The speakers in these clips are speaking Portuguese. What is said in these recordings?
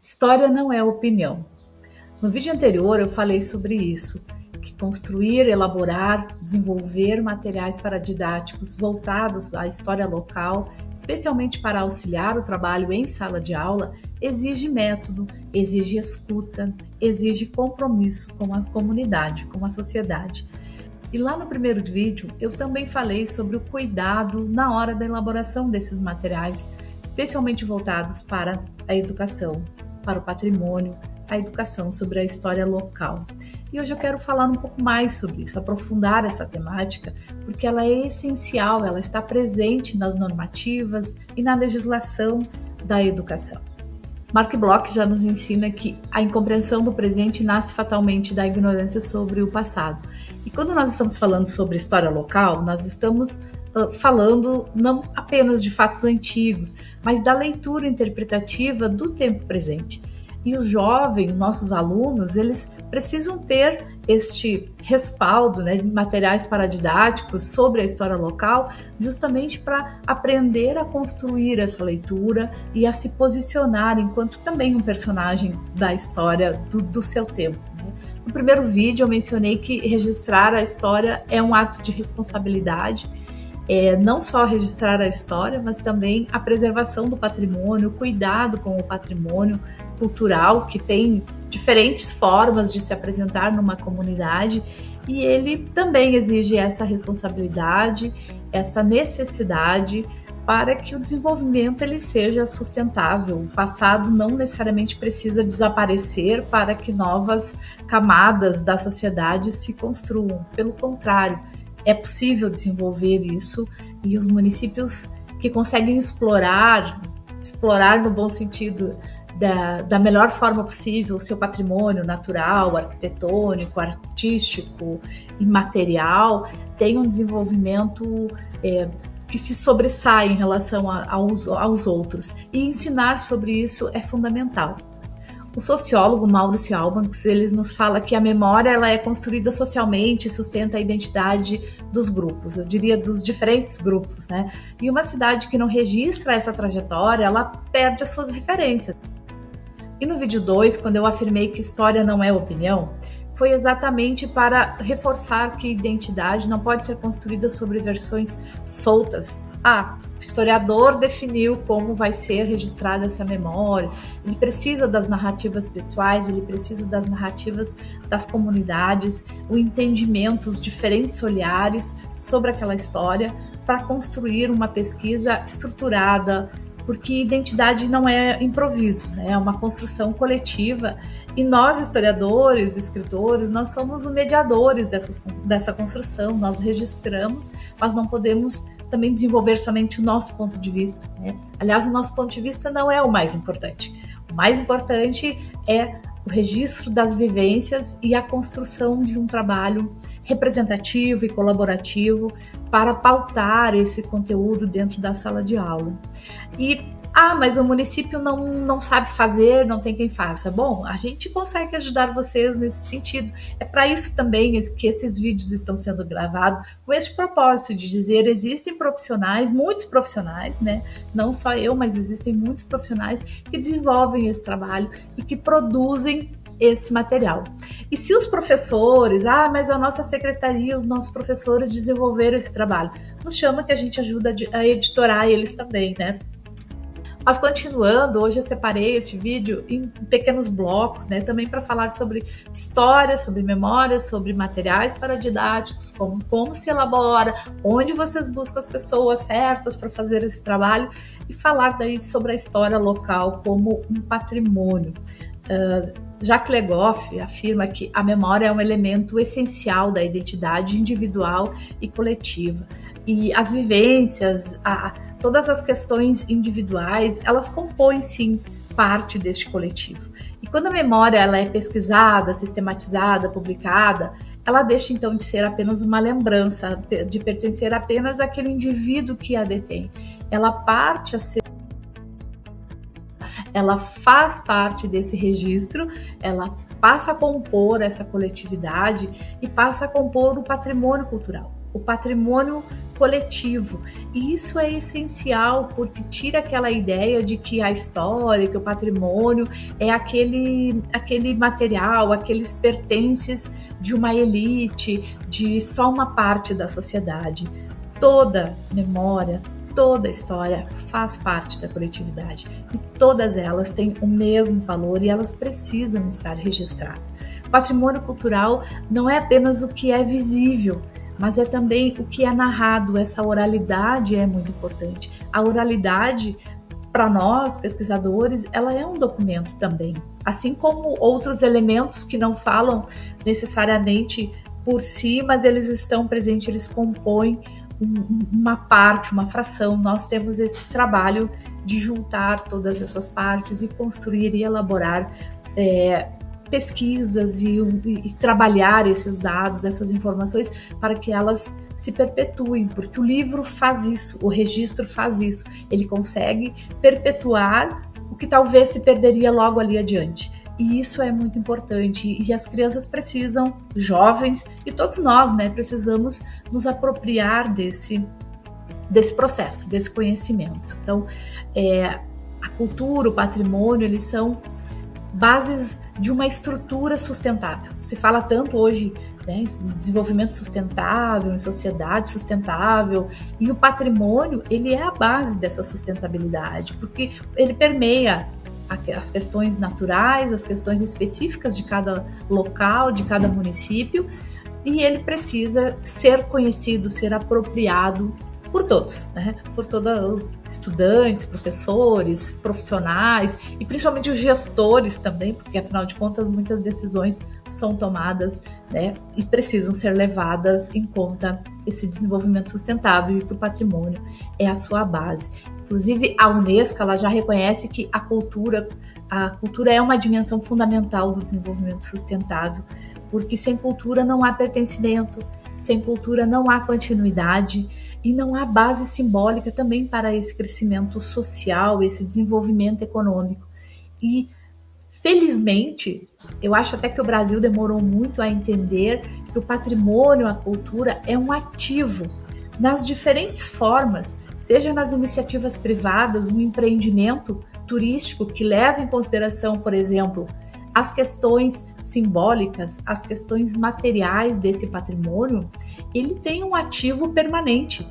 História não é opinião. No vídeo anterior eu falei sobre isso, que construir, elaborar, desenvolver materiais paradidáticos voltados à história local, especialmente para auxiliar o trabalho em sala de aula, exige método, exige escuta, exige compromisso com a comunidade, com a sociedade. E lá no primeiro vídeo eu também falei sobre o cuidado na hora da elaboração desses materiais, especialmente voltados para a educação, para o patrimônio, a educação sobre a história local. E hoje eu quero falar um pouco mais sobre isso, aprofundar essa temática, porque ela é essencial, ela está presente nas normativas e na legislação da educação. Mark Bloch já nos ensina que a incompreensão do presente nasce fatalmente da ignorância sobre o passado. E quando nós estamos falando sobre história local, nós estamos falando não apenas de fatos antigos, mas da leitura interpretativa do tempo presente. E os jovens, nossos alunos, eles precisam ter este respaldo, né, de materiais paradidáticos sobre a história local, justamente para aprender a construir essa leitura e a se posicionar enquanto também um personagem da história do seu tempo. Né? No primeiro vídeo eu mencionei que registrar a história é um ato de responsabilidade, não só registrar a história, mas também a preservação do patrimônio, o cuidado com o patrimônio cultural, que tem diferentes formas de se apresentar numa comunidade, e ele também exige essa responsabilidade, essa necessidade para que o desenvolvimento ele seja sustentável. O passado não necessariamente precisa desaparecer para que novas camadas da sociedade se construam. Pelo contrário, é possível desenvolver isso, e os municípios que conseguem explorar no bom sentido, da melhor forma possível o seu patrimônio natural, arquitetônico, artístico e material, têm um desenvolvimento que se sobressai em relação aos outros. E ensinar sobre isso é fundamental. O sociólogo Mauricio Albanks, ele nos fala que a memória ela é construída socialmente e sustenta a identidade dos grupos, eu diria dos diferentes grupos, né? E uma cidade que não registra essa trajetória, ela perde as suas referências. E no vídeo 2, quando eu afirmei que história não é opinião, foi exatamente para reforçar que identidade não pode ser construída sobre versões soltas. O historiador definiu como vai ser registrada essa memória, ele precisa das narrativas pessoais, ele precisa das narrativas das comunidades, o entendimento, os diferentes olhares sobre aquela história para construir uma pesquisa estruturada, porque identidade não é improviso, né? É uma construção coletiva, e nós, historiadores, escritores, nós somos os mediadores dessa construção, nós registramos, mas não podemos também desenvolver somente o nosso ponto de vista, né? Aliás, o nosso ponto de vista não é o mais importante. O mais importante é o registro das vivências e a construção de um trabalho representativo e colaborativo para pautar esse conteúdo dentro da sala de aula. Mas o município não sabe fazer, não tem quem faça. Bom, a gente consegue ajudar vocês nesse sentido. É para isso também que esses vídeos estão sendo gravados, com esse propósito de dizer, existem profissionais, muitos profissionais, né? Não só eu, mas existem muitos profissionais que desenvolvem esse trabalho e que produzem esse material. E se os professores, mas a nossa secretaria, os nossos professores desenvolveram esse trabalho, nos chama que a gente ajuda a editorar eles também, né? Mas continuando, hoje eu separei este vídeo em pequenos blocos, né, também para falar sobre história, sobre memória, sobre materiais paradidáticos, como se elabora, onde vocês buscam as pessoas certas para fazer esse trabalho, e falar daí sobre a história local como um patrimônio. Jacques Le Goff afirma que a memória é um elemento essencial da identidade individual e coletiva. E as vivências, todas as questões individuais, elas compõem sim parte deste coletivo. E quando a memória ela é pesquisada, sistematizada, publicada, ela deixa então de ser apenas uma lembrança, de pertencer apenas àquele indivíduo que a detém. Ela faz parte desse registro, ela passa a compor essa coletividade e passa a compor o patrimônio cultural. o patrimônio coletivo. E isso é essencial porque tira aquela ideia de que a história, que o patrimônio é aquele material, aqueles pertences de uma elite, de só uma parte da sociedade. Toda memória, toda história faz parte da coletividade e todas elas têm o mesmo valor e elas precisam estar registradas. Patrimônio cultural não é apenas o que é visível, mas é também o que é narrado. Essa oralidade é muito importante. A oralidade, para nós, pesquisadores, ela é um documento também. Assim como outros elementos que não falam necessariamente por si, mas eles estão presentes, eles compõem uma parte, uma fração. Nós temos esse trabalho de juntar todas essas partes e construir e elaborar pesquisas e trabalhar esses dados, essas informações, para que elas se perpetuem, porque o livro faz isso, o registro faz isso, ele consegue perpetuar o que talvez se perderia logo ali adiante. E isso é muito importante, e as crianças precisam, jovens, e todos nós, né, precisamos nos apropriar desse processo, desse conhecimento. Então, a cultura, o patrimônio, eles são bases de uma estrutura sustentável. Se fala tanto hoje, né, em desenvolvimento sustentável, em sociedade sustentável, e o patrimônio, ele é a base dessa sustentabilidade, porque ele permeia as questões naturais, as questões específicas de cada local, de cada município, e ele precisa ser conhecido, ser apropriado por todos, né? Por todos os estudantes, professores, profissionais e principalmente os gestores também, porque afinal de contas muitas decisões são tomadas, né, e precisam ser levadas em conta esse desenvolvimento sustentável e que o patrimônio é a sua base. Inclusive a Unesco, ela já reconhece que a cultura é uma dimensão fundamental do desenvolvimento sustentável, porque sem cultura não há pertencimento, sem cultura não há continuidade e não há base simbólica também para esse crescimento social, esse desenvolvimento econômico. E, felizmente, eu acho até que o Brasil demorou muito a entender que o patrimônio, a cultura, é um ativo nas diferentes formas, seja nas iniciativas privadas, um empreendimento turístico que leva em consideração, por exemplo, as questões simbólicas, as questões materiais desse patrimônio, ele tem um ativo permanente,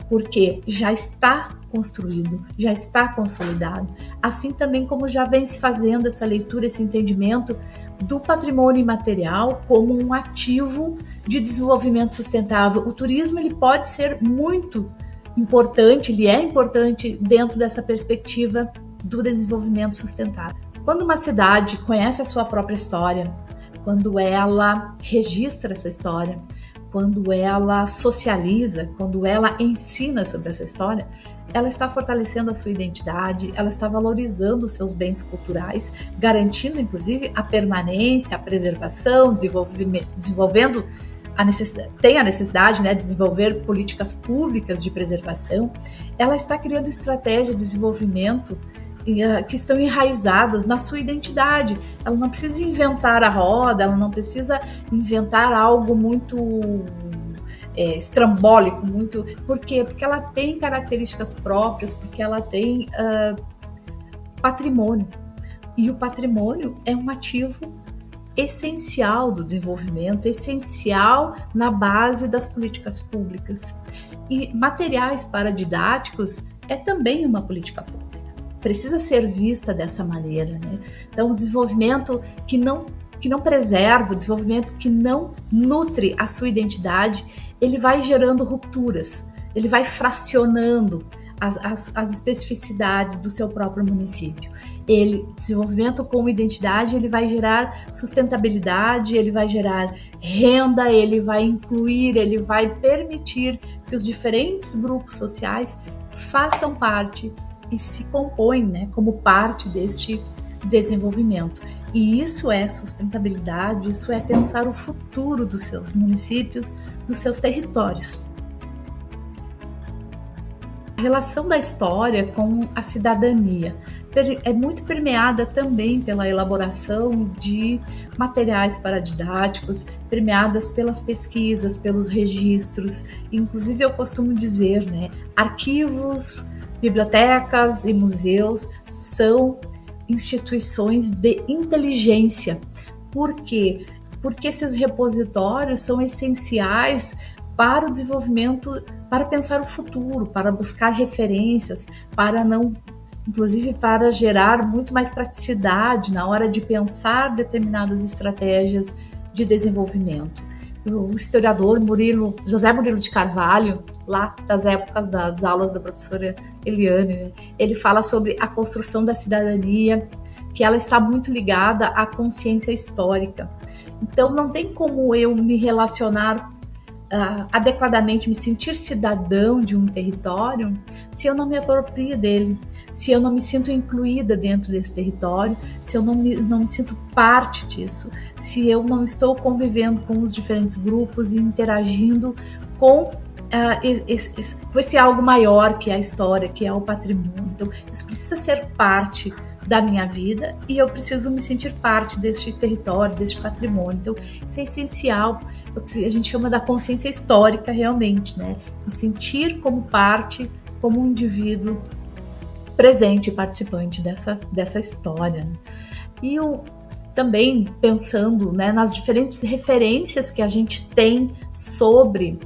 porque já está construído, já está consolidado. Assim também como já vem se fazendo essa leitura, esse entendimento do patrimônio imaterial como um ativo de desenvolvimento sustentável. O turismo, ele pode ser muito importante, ele é importante dentro dessa perspectiva do desenvolvimento sustentável. Quando uma cidade conhece a sua própria história, quando ela registra essa história, quando ela socializa, quando ela ensina sobre essa história, ela está fortalecendo a sua identidade, ela está valorizando os seus bens culturais, garantindo inclusive a permanência, a preservação, desenvolvendo tem a necessidade, né, de desenvolver políticas públicas de preservação. Ela está criando estratégias de desenvolvimento que estão enraizadas na sua identidade. Ela não precisa inventar a roda, ela não precisa inventar algo muito estrambólico, muito... Por quê? Porque ela tem características próprias, porque ela tem patrimônio. E o patrimônio é um ativo essencial do desenvolvimento, essencial na base das políticas públicas. E materiais paradidáticos é também uma política pública. Precisa ser vista dessa maneira, né? Então, o desenvolvimento que não preserva, o desenvolvimento que não nutre a sua identidade, ele vai gerando rupturas, ele vai fracionando as especificidades do seu próprio município. Desenvolvimento com identidade, ele vai gerar sustentabilidade, ele vai gerar renda, ele vai incluir, ele vai permitir que os diferentes grupos sociais façam parte e se compõem, né, como parte deste desenvolvimento. E isso é sustentabilidade, isso é pensar o futuro dos seus municípios, dos seus territórios. A relação da história com a cidadania. é muito permeada também pela elaboração de materiais paradidáticos, permeadas pelas pesquisas, pelos registros. Inclusive, eu costumo dizer, né, arquivos, bibliotecas e museus são instituições de inteligência. Por quê? Porque esses repositórios são essenciais para o desenvolvimento, para pensar o futuro, para buscar referências, inclusive para gerar muito mais praticidade na hora de pensar determinadas estratégias de desenvolvimento. O historiador José Murilo de Carvalho, lá das épocas das aulas da professora Eliane, ele fala sobre a construção da cidadania, que ela está muito ligada à consciência histórica. Então, não tem como eu me relacionar adequadamente, me sentir cidadão de um território, se eu não me aproprio dele, se eu não me sinto incluída dentro desse território, se eu não me sinto parte disso, se eu não estou convivendo com os diferentes grupos e interagindo com esse algo maior que é a história, que é o patrimônio. Então, isso precisa ser parte da minha vida e eu preciso me sentir parte deste território, deste patrimônio. Então, isso é essencial. A gente chama da consciência histórica realmente, né? Me sentir como parte, como um indivíduo presente e participante dessa história. Né? E também pensando, né, nas diferentes referências que a gente tem sobre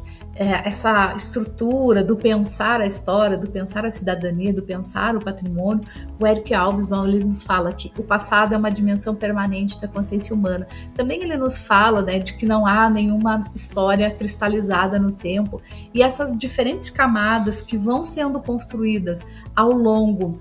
essa estrutura do pensar a história, do pensar a cidadania, do pensar o patrimônio, o Eric Hobsbawm, ele nos fala que o passado é uma dimensão permanente da consciência humana. Também ele nos fala, né, de que não há nenhuma história cristalizada no tempo, e essas diferentes camadas que vão sendo construídas ao longo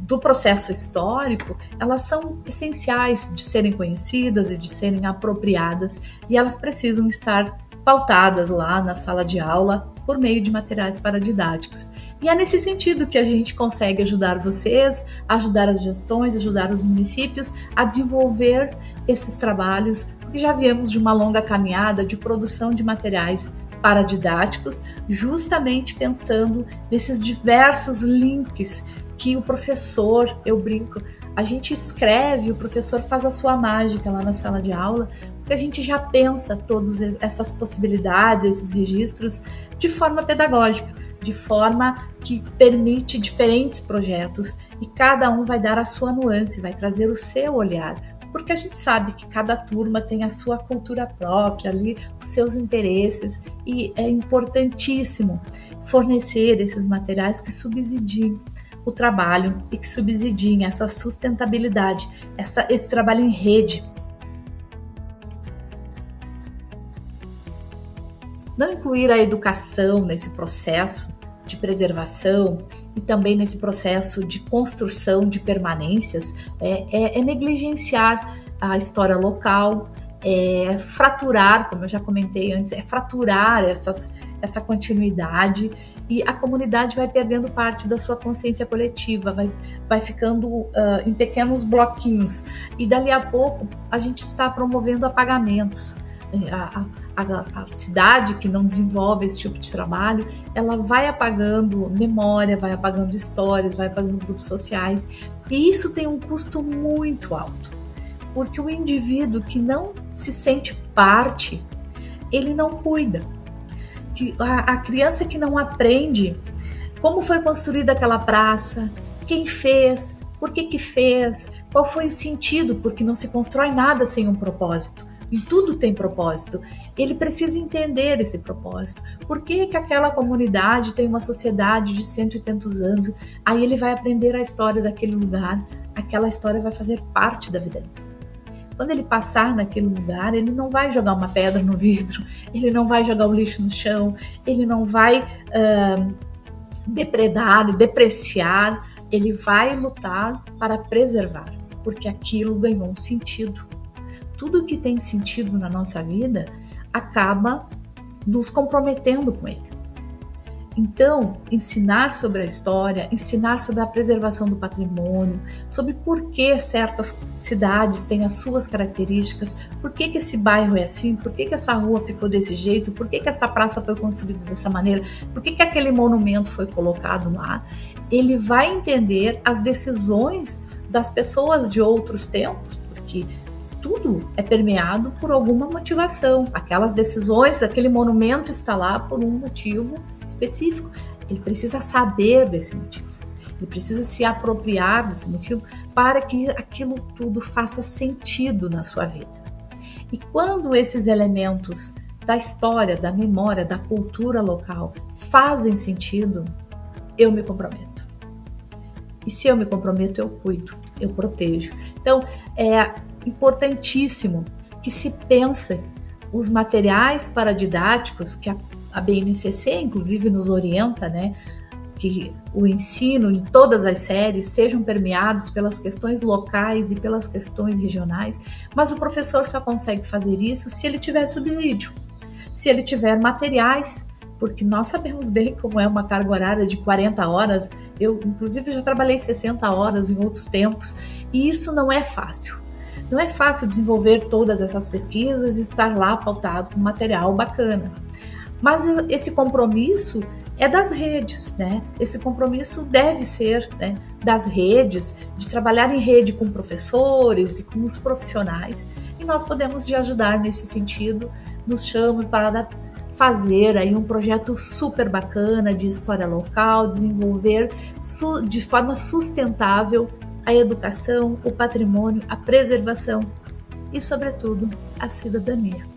do processo histórico, elas são essenciais de serem conhecidas e de serem apropriadas, e elas precisam estar pautadas lá na sala de aula por meio de materiais paradidáticos. E é nesse sentido que a gente consegue ajudar vocês, ajudar as gestões, ajudar os municípios a desenvolver esses trabalhos, porque já viemos de uma longa caminhada de produção de materiais paradidáticos, justamente pensando nesses diversos links que o professor, eu brinco, a gente escreve, o professor faz a sua mágica lá na sala de aula, porque a gente já pensa todas essas possibilidades, esses registros de forma pedagógica, de forma que permite diferentes projetos e cada um vai dar a sua nuance, vai trazer o seu olhar, porque a gente sabe que cada turma tem a sua cultura própria ali, os seus interesses, e é importantíssimo fornecer esses materiais que subsidiem o trabalho e que subsidiem essa sustentabilidade, esse trabalho em rede. Não incluir a educação nesse processo de preservação e também nesse processo de construção de permanências é negligenciar a história local, é fraturar, como eu já comentei antes, é fraturar essa continuidade, e a comunidade vai perdendo parte da sua consciência coletiva, vai ficando em pequenos bloquinhos, e dali a pouco a gente está promovendo apagamentos. A cidade que não desenvolve esse tipo de trabalho, ela vai apagando memória, vai apagando histórias, vai apagando grupos sociais, e isso tem um custo muito alto, porque o indivíduo que não se sente parte, ele não cuida. A criança que não aprende como foi construída aquela praça, quem fez, por que fez, qual foi o sentido, porque não se constrói nada sem um propósito. E tudo tem propósito. Ele precisa entender esse propósito. Por que aquela comunidade tem uma sociedade de 100 e tantos anos? Aí ele vai aprender a história daquele lugar. Aquela história vai fazer parte da vida dele. Quando ele passar naquele lugar, ele não vai jogar uma pedra no vidro, ele não vai jogar o lixo no chão, ele não vai depredar, depreciar, ele vai lutar para preservar, porque aquilo ganhou um sentido. Tudo que tem sentido na nossa vida acaba nos comprometendo com ele. Então, ensinar sobre a história, ensinar sobre a preservação do patrimônio, sobre por que certas cidades têm as suas características, por que esse bairro é assim, por que essa rua ficou desse jeito, por que essa praça foi construída dessa maneira, por que aquele monumento foi colocado lá, ele vai entender as decisões das pessoas de outros tempos, porque tudo é permeado por alguma motivação. Aquelas decisões, aquele monumento está lá por um motivo específico. Ele precisa saber desse motivo. Ele precisa se apropriar desse motivo para que aquilo tudo faça sentido na sua vida. E quando esses elementos da história, da memória, da cultura local fazem sentido, eu me comprometo. E se eu me comprometo, eu cuido, eu protejo. Então, é importantíssimo que se pense os materiais paradidáticos que a BNCC, inclusive, nos orienta, né? Que o ensino em todas as séries sejam permeados pelas questões locais e pelas questões regionais, mas o professor só consegue fazer isso se ele tiver subsídio, se ele tiver materiais, porque nós sabemos bem como é uma carga horária de 40 horas, eu inclusive já trabalhei 60 horas em outros tempos, e isso não é fácil. Não é fácil desenvolver todas essas pesquisas e estar lá pautado com material bacana. Mas esse compromisso é das redes, né? Esse compromisso deve ser, né, das redes, de trabalhar em rede com professores e com os profissionais. E nós podemos te ajudar nesse sentido. Nos chame para fazer aí um projeto super bacana de história local, desenvolver de forma sustentável a educação, o patrimônio, a preservação e, sobretudo, a cidadania.